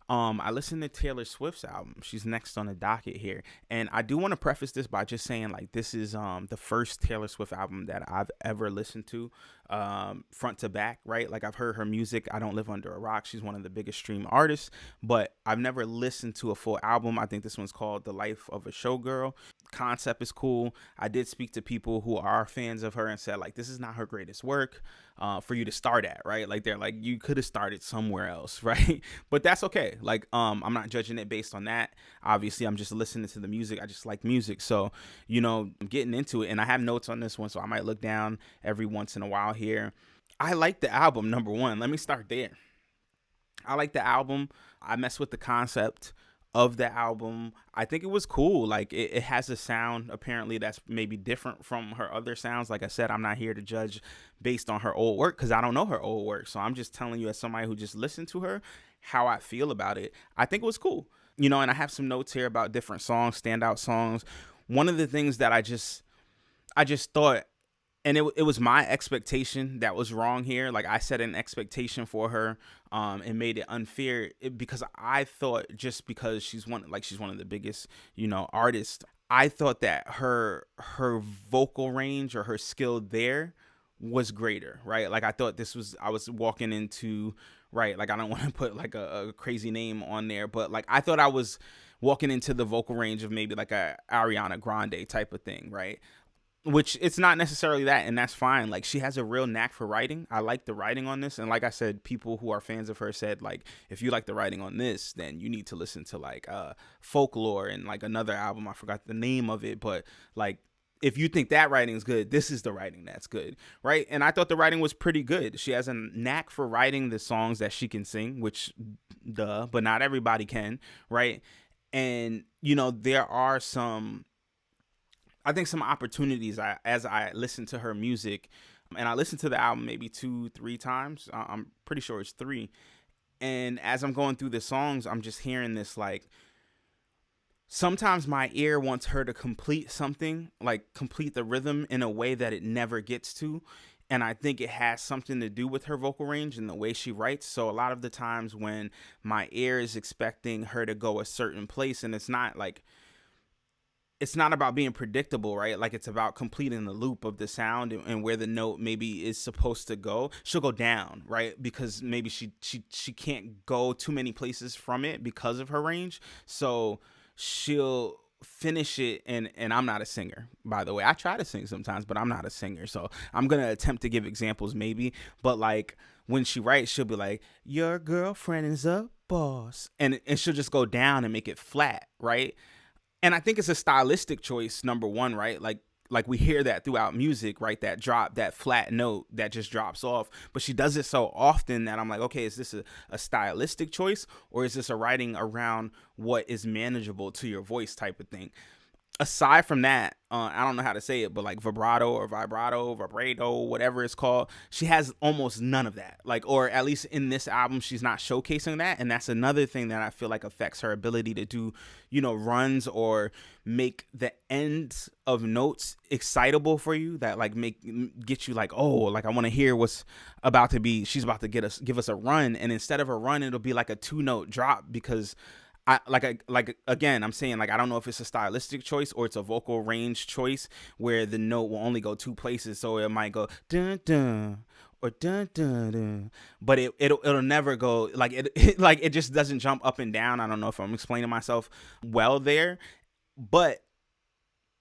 I listened to Taylor Swift's album. She's next on the docket here. And I do want to preface this by just saying like this is the first Taylor Swift album that I've ever listened to front to back, right? Like I've heard her music. I don't live under a rock. She's one of the biggest stream artists, but I've never listened to a full album. I think this one's called The Life of a Showgirl. Concept is cool. I did speak to people who are fans of her and said like this is not her greatest work for you to start at, right? Like they're like you could have started somewhere else, right? But that's okay. Like I'm not judging it based on that. Obviously, I'm just listening to the music. I just like music, so I'm getting into it, and I have notes on this one, so I might look down every once in a while here. I like the album. Number one, let me start there. I like the album. I mess with the concept of the album. I think it was cool. Like it has a sound apparently that's maybe different from her other sounds. Like I said, I'm not here to judge based on her old work because I don't know her old work. So I'm just telling you as somebody who just listened to her how I feel about it. I think it was cool. And I have some notes here about different songs, standout songs. One of the things that I just thought, and it was my expectation that was wrong here. Like I set an expectation for her and made it unfair because I thought just because she's one of the biggest artists, I thought that her vocal range or her skill there was greater, right? Like I thought I was walking into, right, like I don't want to put like a crazy name on there, but like I thought I was walking into the vocal range of maybe like a Ariana Grande type of thing, right? Which it's not necessarily that, and that's fine. Like she has a real knack for writing. I like the writing on this, and like I said, people who are fans of her said like if you like the writing on this, then you need to listen to like Folklore and like another album. I forgot the name of it, but like if you think that writing is good, this is the writing that's good, right? And I thought the writing was pretty good. She has a knack for writing the songs that she can sing, which duh, but not everybody can, right? And there are some opportunities as I listen to her music, and I listened to the album maybe 2-3 times. I'm pretty sure it's three. And as I'm going through the songs, I'm just hearing this like sometimes my ear wants her to complete something, like complete the rhythm in a way that it never gets to. And I think it has something to do with her vocal range and the way she writes. So a lot of the times when my ear is expecting her to go a certain place, and it's not about being predictable, right? Like it's about completing the loop of the sound and where the note maybe is supposed to go. She'll go down, right? Because maybe she can't go too many places from it because of her range. So she'll finish it, and I'm not a singer, by the way. I try to sing sometimes, but I'm not a singer. So I'm going to attempt to give examples maybe, but like when she writes, she'll be like, "Your girlfriend is a boss." And she'll just go down and make it flat, right? And I think it's a stylistic choice, number one, right? Like we hear that throughout music, right? That drop, that flat note that just drops off. But she does it so often that I'm like, okay, is this a stylistic choice, or is this a writing around what is manageable to your voice type of thing? Aside from that, I don't know how to say it, but like vibrato, whatever it's called, she has almost none of that. Like, or at least in this album, she's not showcasing that. And that's another thing that I feel like affects her ability to do, runs or make the ends of notes excitable for you that like get you like, oh, like I want to hear what's about to be, she's about to give us a run. And instead of a run, it'll be like a 2-note drop because again, I'm saying like I don't know if it's a stylistic choice or it's a vocal range choice where the note will only go two places, so it might go dun dun or dun dun dun, but it'll never go like like it just doesn't jump up and down. I don't know if I'm explaining myself well there, but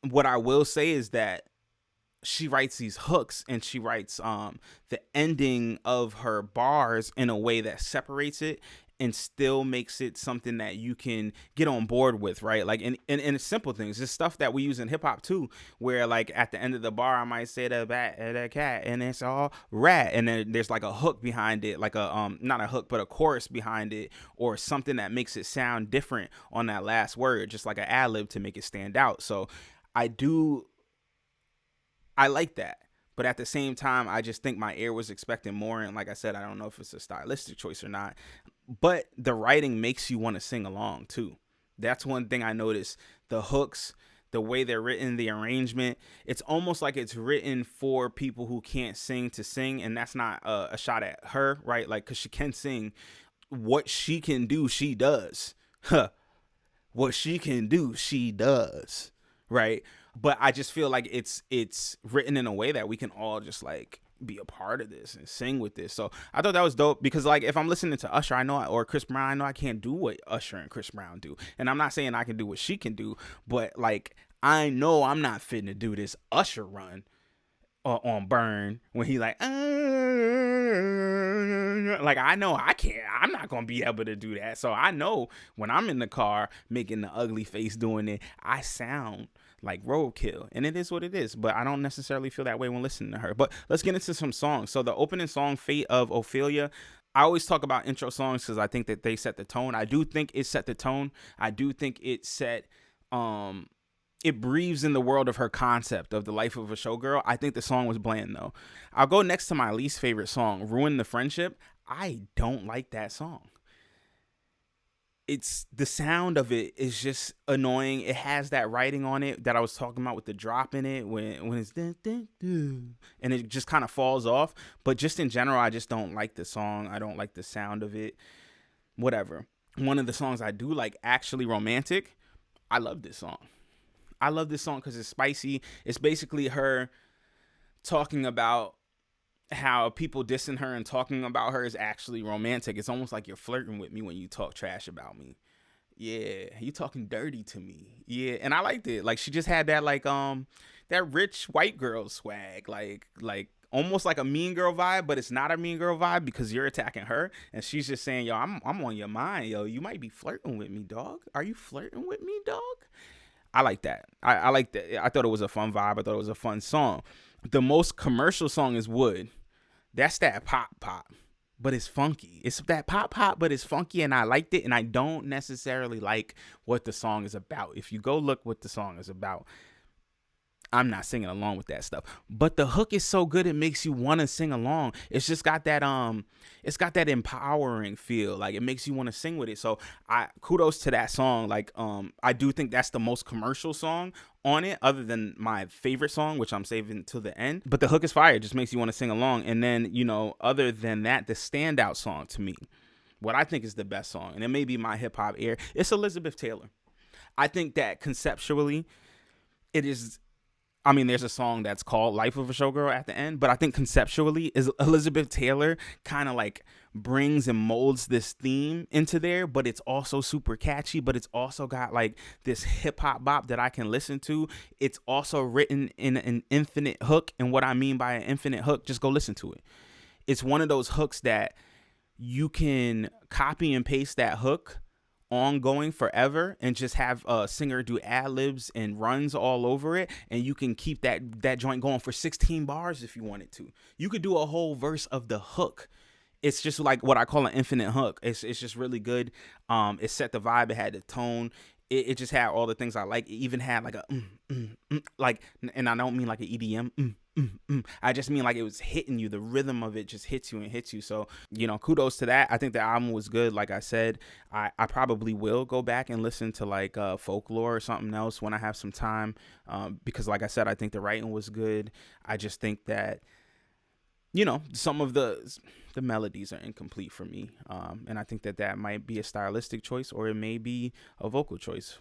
what I will say is that she writes these hooks and she writes the ending of her bars in a way that separates it and still makes it something that you can get on board with, right? Like in simple things, just stuff that we use in hip hop too, where like at the end of the bar I might say the bat the cat and it's all rat, and then there's like a hook behind it, like a not a hook but a chorus behind it, or something that makes it sound different on that last word, just like an ad lib to make it stand out. So I do I like that. But at the same time, I just think my ear was expecting more. And like I said, I don't know if it's a stylistic choice or not. But the writing makes you want to sing along too. That's one thing I noticed. The hooks, the way they're written, the arrangement, it's almost like it's written for people who can't sing to sing. And that's not a shot at her, right? Like, because she can sing, what she can do, she does. Huh. What she can do, she does. Right? But I just feel like it's written in a way that we can all just like be a part of this and sing with this. So I thought that was dope because like if I'm listening to Usher, I know or Chris Brown, I know I can't do what Usher and Chris Brown do. And I'm not saying I can do what she can do, but like I know I'm not fitting to do this Usher run on Burn when he like I know I can't, I'm not gonna be able to do that. So I know when I'm in the car making the ugly face doing it, I sound like roadkill, and it is what it is, but I don't necessarily feel that way when listening to her. But let's get into some songs. So the opening song, Fate of Ophelia, I always talk about intro songs because I think that they set the tone. I do think it set the tone. I do think it set it breathes in the world of her concept of the life of a showgirl. I think the song was bland though. I'll go next to my least favorite song, Ruin the Friendship. I don't like that song. It's the sound of it is just annoying. It has that writing on it that I was talking about with the drop in it when it's dun, dun, dun, and it just kind of falls off. But just in general, I just don't like the song. I don't like the sound of it. Whatever. One of the songs I do like, Actually Romantic. I love this song. I love this song because it's spicy. It's basically her talking about how people dissing her and talking about her is actually romantic. It's almost like you're flirting with me when you talk trash about me. Yeah, you talking dirty to me. Yeah, and I liked it. Like she just had that like that rich white girl swag, like almost like a mean girl vibe, but it's not a mean girl vibe because you're attacking her and she's just saying, yo, I'm on your mind, yo. You might be flirting with me, dog. Are you flirting with me, dog? I like that. I like that. I thought it was a fun vibe. I thought it was a fun song. The most commercial song is Wood. That's that pop, but it's funky. It's that pop, but it's funky, and I liked it, and I don't necessarily like what the song is about. If you go look what the song is about, I'm not singing along with that stuff. But the hook is so good it makes you want to sing along. It's just got that it's got that empowering feel. Like it makes you want to sing with it. So I kudos to that song. Like I do think that's the most commercial song on it, other than my favorite song, which I'm saving till the end. But the hook is fire. It just makes you want to sing along. And then, you know, other than that, the standout song to me, what I think is the best song, and it may be my hip hop ear, it's Elizabeth Taylor. I think that conceptually it is, I mean, there's a song that's called Life of a Showgirl at the end, but I think conceptually is Elizabeth Taylor kind of like brings and molds this theme into there, but it's also super catchy, but it's also got like this hip hop bop that I can listen to. It's also written in an infinite hook. And what I mean by an infinite hook, just go listen to it. It's one of those hooks that you can copy and paste that hook ongoing forever and just have a singer do ad-libs and runs all over it, and you can keep that joint going for 16 bars if you wanted to. You could do a whole verse of the hook. It's just like what I call an infinite hook. It's just really good. It set the vibe. It had the tone. It just had all the things I like. It even had like a like, and I don't mean like an EDM. I just mean like it was hitting you. The rhythm of it just hits you and hits you. So, you know, kudos to that. I think the album was good. Like I said, I probably will go back and listen to like Folklore or something else when I have some time, because like I said, I think the writing was good. I just think that, you know, some of the melodies are incomplete for me, and I think that might be a stylistic choice or it may be a vocal choice.